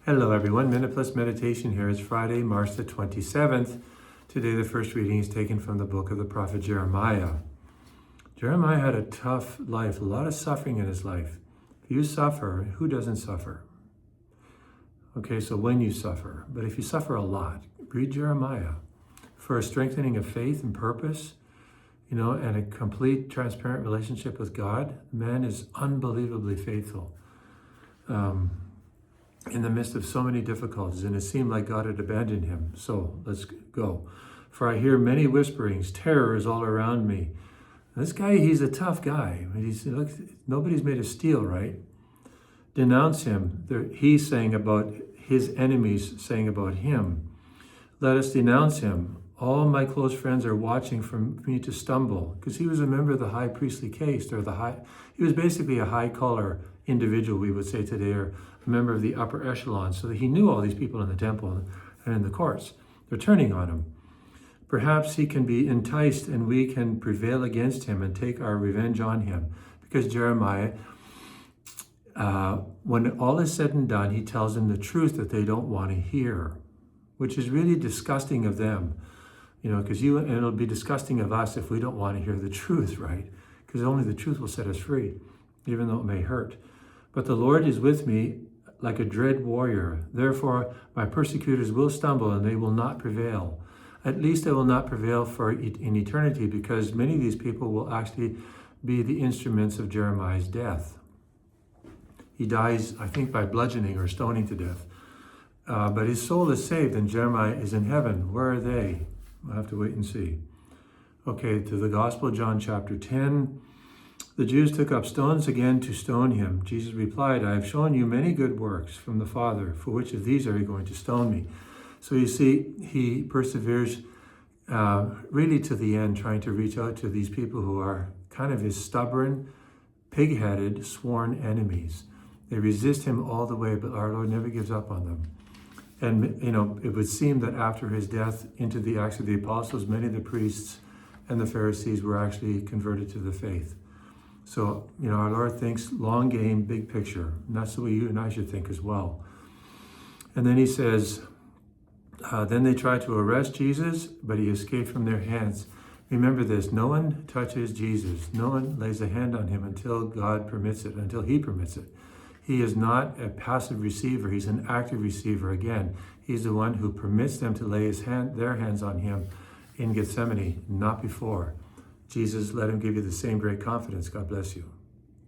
Hello everyone, Minute Plus Meditation here. It's Friday, March the 27th. Today the first reading is taken from the book of the prophet Jeremiah. Jeremiah had a tough life, a lot of suffering in his life. If you suffer, who doesn't suffer? Okay, so when you suffer, but if you suffer a lot, read Jeremiah for a strengthening of faith and purpose, and a complete transparent relationship with God. Man is unbelievably faithful. In the midst of so many difficulties, and it seemed like God had abandoned him. So let's go. For I hear many whisperings, terror is all around me. This guy, he's a tough guy. Look, nobody's made of steel, right? Denounce him. He's saying about his enemies, saying about him. Let us denounce him. All my close friends are watching for me to stumble, because he was a member of the high priestly caste, he was basically a high collar individual, we would say today, or a member of the upper echelon, so that he knew all these people in the temple and in the courts. They're turning on him. Perhaps he can be enticed and we can prevail against him and take our revenge on him. Because Jeremiah, when all is said and done, he tells them the truth that they don't want to hear, which is really disgusting of them. Because and it'll be disgusting of us if we don't want to hear the truth, right? Because only the truth will set us free, even though it may hurt. But the Lord is with me like a dread warrior. Therefore, my persecutors will stumble and they will not prevail. At least they will not prevail in eternity, because many of these people will actually be the instruments of Jeremiah's death. He dies, I think, by bludgeoning or stoning to death. But his soul is saved and Jeremiah is in heaven. Where are they? We'll have to wait and see. Okay, to the Gospel, John chapter 10. The Jews took up stones again to stone him. Jesus replied, I have shown you many good works from the Father. For which of these are you going to stone me? So you see, he perseveres really to the end, trying to reach out to these people who are kind of his stubborn, pig-headed, sworn enemies. They resist him all the way, but our Lord never gives up on them. And, it would seem that after his death into the Acts of the Apostles, many of the priests and the Pharisees were actually converted to the faith. So, our Lord thinks long game, big picture. And that's the way you and I should think as well. And then he says, then they tried to arrest Jesus, but he escaped from their hands. Remember this, no one touches Jesus. No one lays a hand on him until God permits it, until he permits it. He is not a passive receiver. He's an active receiver. Again, he's the one who permits them to lay their hands on him in Gethsemane, not before. Jesus, let him give you the same great confidence. God bless you.